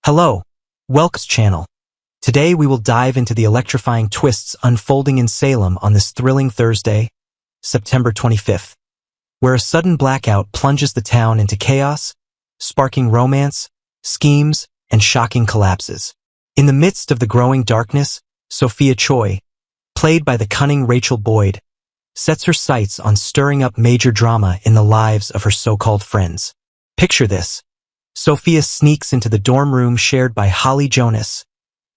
Hello, welcome channel. Today we will dive into the electrifying twists unfolding in Salem on this thrilling Thursday, September 25th, where a sudden blackout plunges the town into chaos, sparking romance, schemes, and shocking collapses. In the midst of the growing darkness, Sophia Choi, played by the cunning Rachel Boyd, sets her sights on stirring up major drama in the lives of her so-called friends. Picture this. Sophia sneaks into the dorm room shared by Holly Jonas,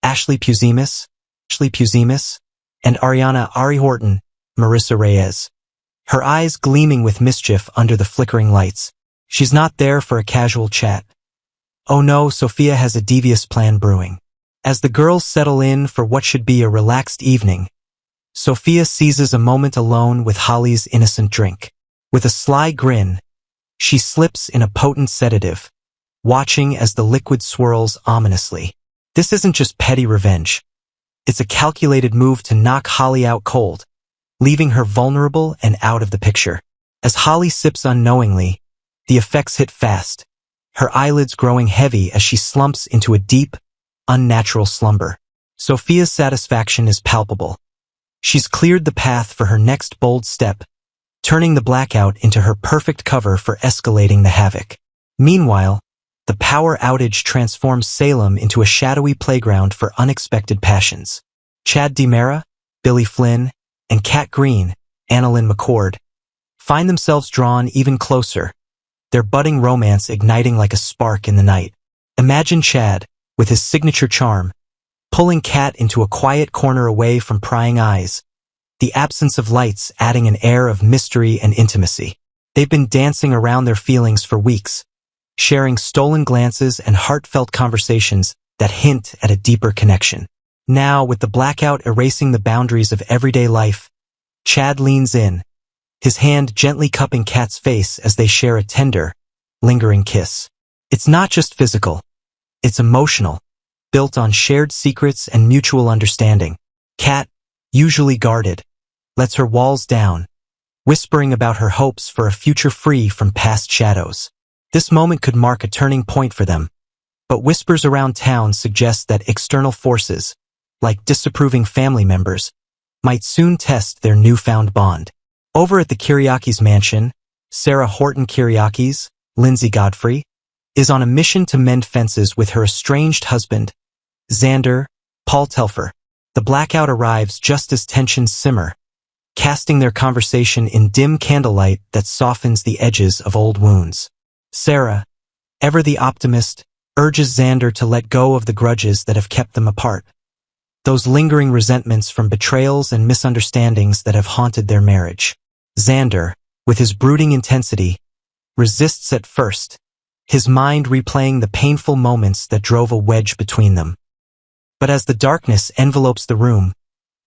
Ashley Puzimis, and Ariana Ari Horton, Marissa Reyes. Her eyes gleaming with mischief under the flickering lights. She's not there for a casual chat. Oh no, Sophia has a devious plan brewing. As the girls settle in for what should be a relaxed evening, Sophia seizes a moment alone with Holly's innocent drink. With a sly grin, she slips in a potent sedative, watching as the liquid swirls ominously. This isn't just petty revenge. It's a calculated move to knock Holly out cold, leaving her vulnerable and out of the picture. As Holly sips unknowingly, the effects hit fast, her eyelids growing heavy as she slumps into a deep, unnatural slumber. Sophia's satisfaction is palpable. She's cleared the path for her next bold step, turning the blackout into her perfect cover for escalating the havoc. Meanwhile, the power outage transforms Salem into a shadowy playground for unexpected passions. Chad DiMera, Billy Flynn, and Kat Green, Annalyn McCord, find themselves drawn even closer, their budding romance igniting like a spark in the night. Imagine Chad, with his signature charm, pulling Kat into a quiet corner away from prying eyes, the absence of lights adding an air of mystery and intimacy. They've been dancing around their feelings for weeks, sharing stolen glances and heartfelt conversations that hint at a deeper connection. Now, with the blackout erasing the boundaries of everyday life, Chad leans in, his hand gently cupping Kat's face as they share a tender, lingering kiss. It's not just physical, it's emotional, built on shared secrets and mutual understanding. Kat, usually guarded, lets her walls down, whispering about her hopes for a future free from past shadows. This moment could mark a turning point for them, but whispers around town suggest that external forces, like disapproving family members, might soon test their newfound bond. Over at the Kiriakis mansion, Sarah Horton Kiriakis, Lindsay Godfrey, is on a mission to mend fences with her estranged husband, Xander, Paul Telfer. The blackout arrives just as tensions simmer, casting their conversation in dim candlelight that softens the edges of old wounds. Sarah, ever the optimist, urges Xander to let go of the grudges that have kept them apart. Those lingering resentments from betrayals and misunderstandings that have haunted their marriage. Xander, with his brooding intensity, resists at first, his mind replaying the painful moments that drove a wedge between them. But as the darkness envelopes the room,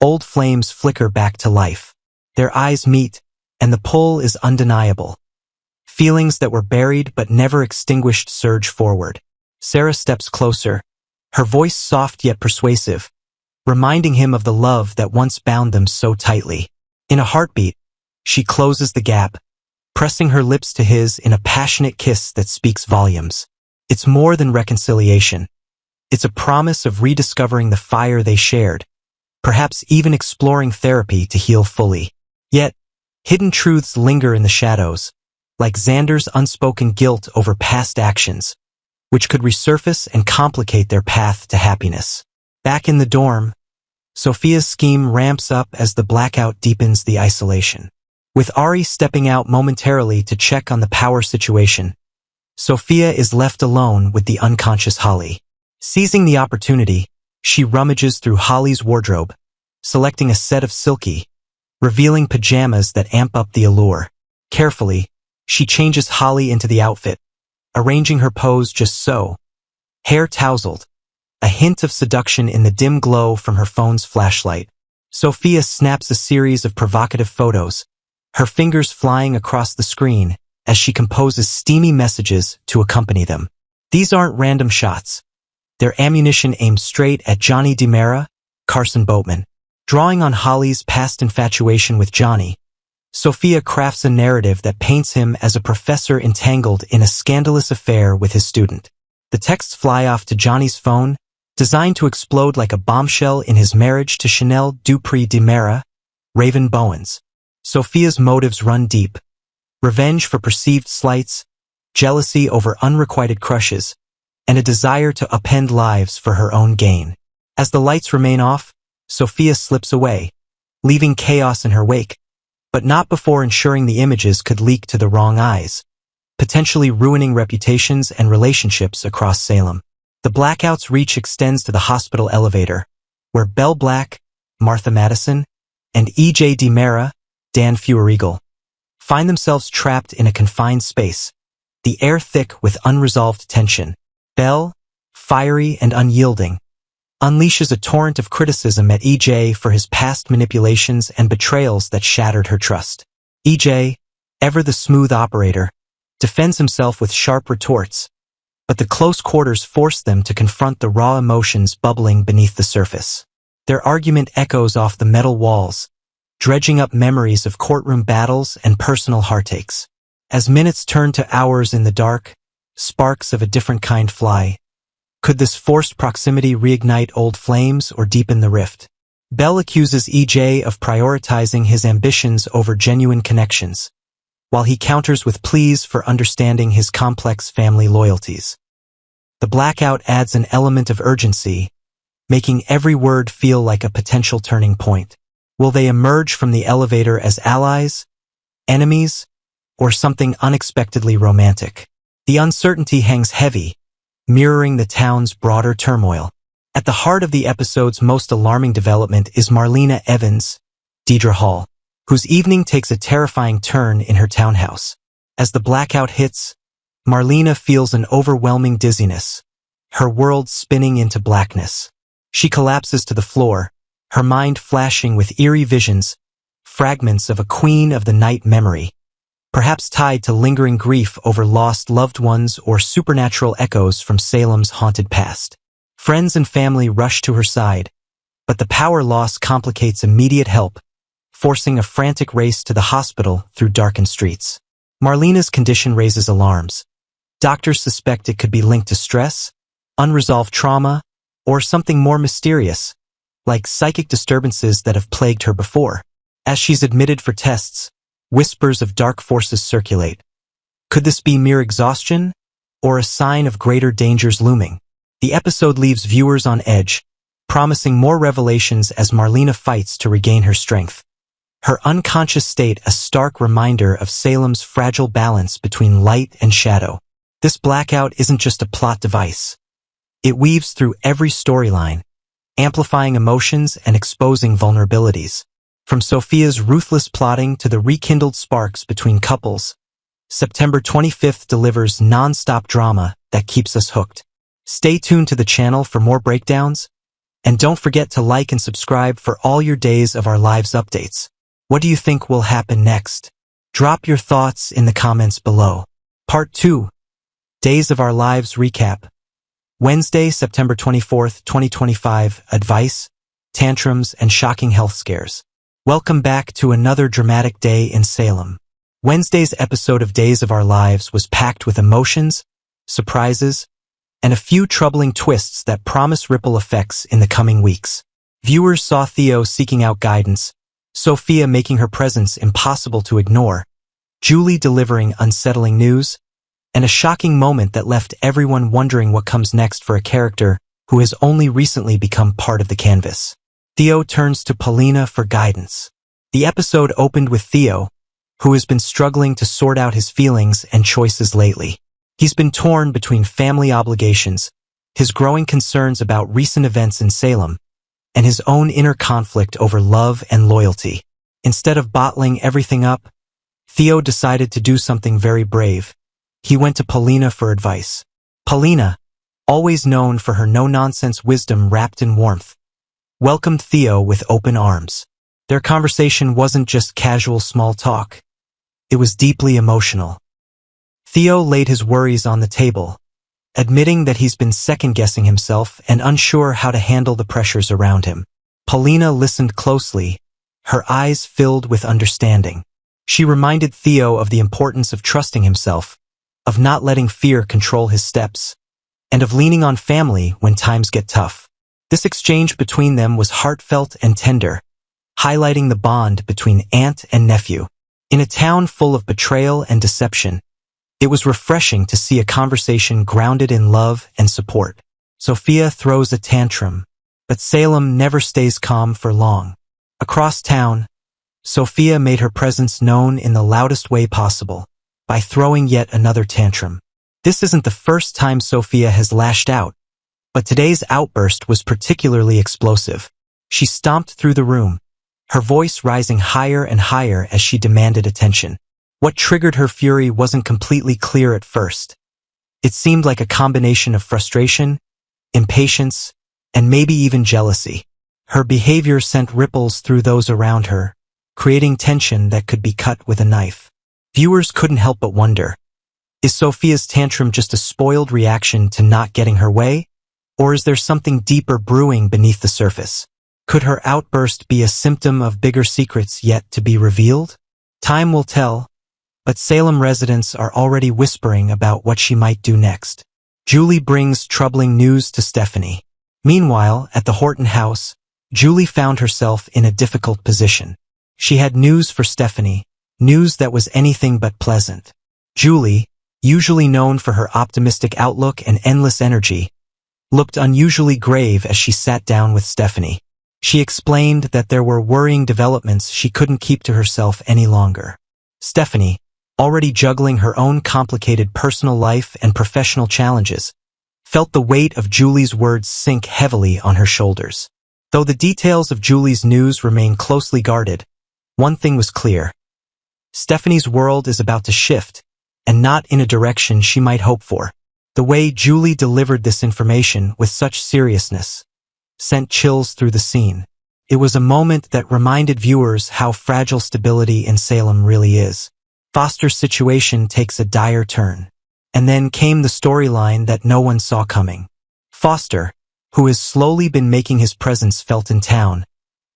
old flames flicker back to life. Their eyes meet, and the pull is undeniable. Feelings that were buried but never extinguished surge forward. Sarah steps closer, her voice soft yet persuasive, reminding him of the love that once bound them so tightly. In a heartbeat, she closes the gap, pressing her lips to his in a passionate kiss that speaks volumes. It's more than reconciliation. It's a promise of rediscovering the fire they shared, perhaps even exploring therapy to heal fully. Yet, hidden truths linger in the shadows, like Xander's unspoken guilt over past actions, which could resurface and complicate their path to happiness. Back in the dorm, Sophia's scheme ramps up as the blackout deepens the isolation. With Ari stepping out momentarily to check on the power situation, Sophia is left alone with the unconscious Holly. Seizing the opportunity, she rummages through Holly's wardrobe, selecting a set of silky, revealing pajamas that amp up the allure. Carefully, she changes Holly into the outfit, arranging her pose just so. Hair tousled, a hint of seduction in the dim glow from her phone's flashlight. Sophia snaps a series of provocative photos, her fingers flying across the screen as she composes steamy messages to accompany them. These aren't random shots. They're ammunition aimed straight at Johnny DiMera, Carson Boatman. Drawing on Holly's past infatuation with Johnny, Sophia crafts a narrative that paints him as a professor entangled in a scandalous affair with his student. The texts fly off to Johnny's phone, designed to explode like a bombshell in his marriage to Chanel Dupree de Mera, Raven Bowens. Sophia's motives run deep. Revenge for perceived slights, jealousy over unrequited crushes, and a desire to upend lives for her own gain. As the lights remain off, Sophia slips away, leaving chaos in her wake, but not before ensuring the images could leak to the wrong eyes, potentially ruining reputations and relationships across Salem. The blackout's reach extends to the hospital elevator, where Belle Black, Martha Madison, and E.J. DiMera, Dan Feuerriegel, find themselves trapped in a confined space, the air thick with unresolved tension. Belle, fiery and unyielding, unleashes a torrent of criticism at E.J. for his past manipulations and betrayals that shattered her trust. E.J., ever the smooth operator, defends himself with sharp retorts, but the close quarters force them to confront the raw emotions bubbling beneath the surface. Their argument echoes off the metal walls, dredging up memories of courtroom battles and personal heartaches. As minutes turn to hours in the dark, sparks of a different kind fly. Could this forced proximity reignite old flames or deepen the rift? Belle accuses E.J. of prioritizing his ambitions over genuine connections, while he counters with pleas for understanding his complex family loyalties. The blackout adds an element of urgency, making every word feel like a potential turning point. Will they emerge from the elevator as allies, enemies, or something unexpectedly romantic? The uncertainty hangs heavy, mirroring the town's broader turmoil. At the heart of the episode's most alarming development is Marlena Evans, Deidre Hall, whose evening takes a terrifying turn in her townhouse. As the blackout hits, Marlena feels an overwhelming dizziness, her world spinning into blackness. She collapses to the floor, her mind flashing with eerie visions, fragments of a queen of the night memory, perhaps tied to lingering grief over lost loved ones or supernatural echoes from Salem's haunted past. Friends and family rush to her side, but the power loss complicates immediate help, forcing a frantic race to the hospital through darkened streets. Marlena's condition raises alarms. Doctors suspect it could be linked to stress, unresolved trauma, or something more mysterious, like psychic disturbances that have plagued her before. As she's admitted for tests, whispers of dark forces circulate. Could this be mere exhaustion, or a sign of greater dangers looming? The episode leaves viewers on edge, promising more revelations as Marlena fights to regain her strength. Her unconscious state a stark reminder of Salem's fragile balance between light and shadow. This blackout isn't just a plot device. It weaves through every storyline, amplifying emotions and exposing vulnerabilities. From Sophia's ruthless plotting to the rekindled sparks between couples, September 25th delivers non-stop drama that keeps us hooked. Stay tuned to the channel for more breakdowns, and don't forget to like and subscribe for all your Days of Our Lives updates. What do you think will happen next? Drop your thoughts in the comments below. Part 2. Days of Our Lives Recap. Wednesday, September 24th, 2025. Advice, tantrums, and shocking health scares. Welcome back to another dramatic day in Salem. Wednesday's episode of Days of Our Lives was packed with emotions, surprises, and a few troubling twists that promise ripple effects in the coming weeks. Viewers saw Theo seeking out guidance, Sophia making her presence impossible to ignore, Julie delivering unsettling news, and a shocking moment that left everyone wondering what comes next for a character who has only recently become part of the canvas. Theo turns to Paulina for guidance. The episode opened with Theo, who has been struggling to sort out his feelings and choices lately. He's been torn between family obligations, his growing concerns about recent events in Salem, and his own inner conflict over love and loyalty. Instead of bottling everything up, Theo decided to do something very brave. He went to Paulina for advice. Paulina, always known for her no-nonsense wisdom wrapped in warmth, welcomed Theo with open arms. Their conversation wasn't just casual small talk. It was deeply emotional. Theo laid his worries on the table, admitting that he's been second-guessing himself and unsure how to handle the pressures around him. Paulina listened closely, her eyes filled with understanding. She reminded Theo of the importance of trusting himself, of not letting fear control his steps, and of leaning on family when times get tough. This exchange between them was heartfelt and tender, highlighting the bond between aunt and nephew. In a town full of betrayal and deception, it was refreshing to see a conversation grounded in love and support. Sophia throws a tantrum, but Salem never stays calm for long. Across town, Sophia made her presence known in the loudest way possible, by throwing yet another tantrum. This isn't the first time Sophia has lashed out, but today's outburst was particularly explosive. She stomped through the room, her voice rising higher and higher as she demanded attention. What triggered her fury wasn't completely clear at first. It seemed like a combination of frustration, impatience, and maybe even jealousy. Her behavior sent ripples through those around her, creating tension that could be cut with a knife. Viewers couldn't help but wonder, is Sophia's tantrum just a spoiled reaction to not getting her way, or is there something deeper brewing beneath the surface? Could her outburst be a symptom of bigger secrets yet to be revealed? Time will tell, but Salem residents are already whispering about what she might do next. Julie brings troubling news to Stephanie. Meanwhile, at the Horton house, Julie found herself in a difficult position. She had news for Stephanie, news that was anything but pleasant. Julie, usually known for her optimistic outlook and endless energy, looked unusually grave as she sat down with Stephanie. She explained that there were worrying developments she couldn't keep to herself any longer. Stephanie, already juggling her own complicated personal life and professional challenges, felt the weight of Julie's words sink heavily on her shoulders. Though the details of Julie's news remain closely guarded, one thing was clear. Stephanie's world is about to shift, and not in a direction she might hope for. The way Julie delivered this information with such seriousness sent chills through the scene. It was a moment that reminded viewers how fragile stability in Salem really is. Foster's situation takes a dire turn. And then came the storyline that no one saw coming. Foster, who has slowly been making his presence felt in town,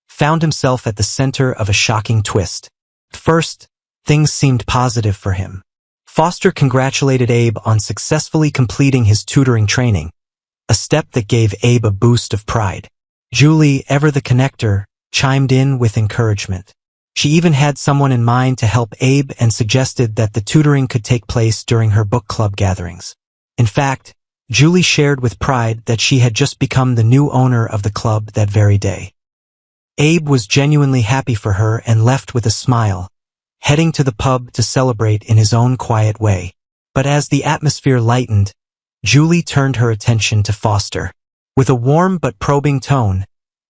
found himself at the center of a shocking twist. At first, things seemed positive for him. Foster congratulated Abe on successfully completing his tutoring training, a step that gave Abe a boost of pride. Julie, ever the connector, chimed in with encouragement. She even had someone in mind to help Abe and suggested that the tutoring could take place during her book club gatherings. In fact, Julie shared with pride that she had just become the new owner of the club that very day. Abe was genuinely happy for her and left with a smile, heading to the pub to celebrate in his own quiet way. But as the atmosphere lightened, Julie turned her attention to Foster. With a warm but probing tone,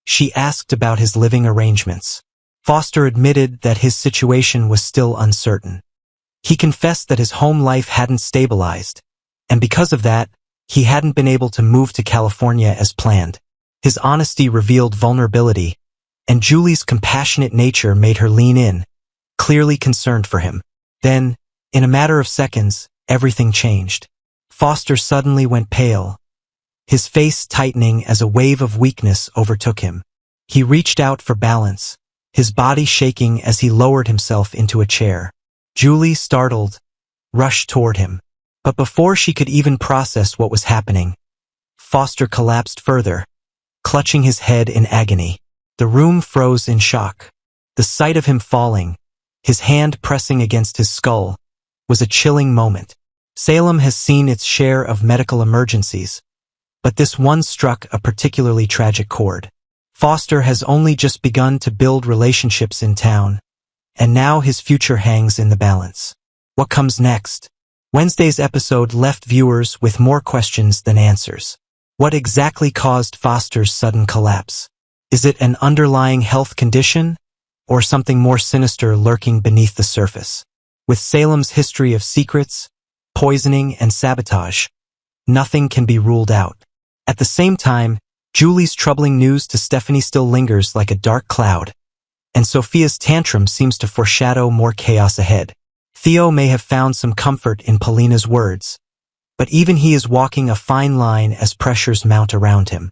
she asked about his living arrangements. Foster admitted that his situation was still uncertain. He confessed that his home life hadn't stabilized, and because of that, he hadn't been able to move to California as planned. His honesty revealed vulnerability, and Julie's compassionate nature made her lean in, clearly concerned for him. Then, in a matter of seconds, everything changed. Foster suddenly went pale, his face tightening as a wave of weakness overtook him. He reached out for balance, his body shaking as he lowered himself into a chair. Julie, startled, rushed toward him. But before she could even process what was happening, Foster collapsed further, clutching his head in agony. The room froze in shock. The sight of him falling, his hand pressing against his skull, was a chilling moment. Salem has seen its share of medical emergencies, but this one struck a particularly tragic chord. Foster has only just begun to build relationships in town, and now his future hangs in the balance. What comes next? Wednesday's episode left viewers with more questions than answers. What exactly caused Foster's sudden collapse? Is it an underlying health condition, or something more sinister lurking beneath the surface? With Salem's history of secrets, poisoning, and sabotage, nothing can be ruled out. At the same time, Julie's troubling news to Stephanie still lingers like a dark cloud, and Sophia's tantrum seems to foreshadow more chaos ahead. Theo may have found some comfort in Marlena's words, but even he is walking a fine line as pressures mount around him.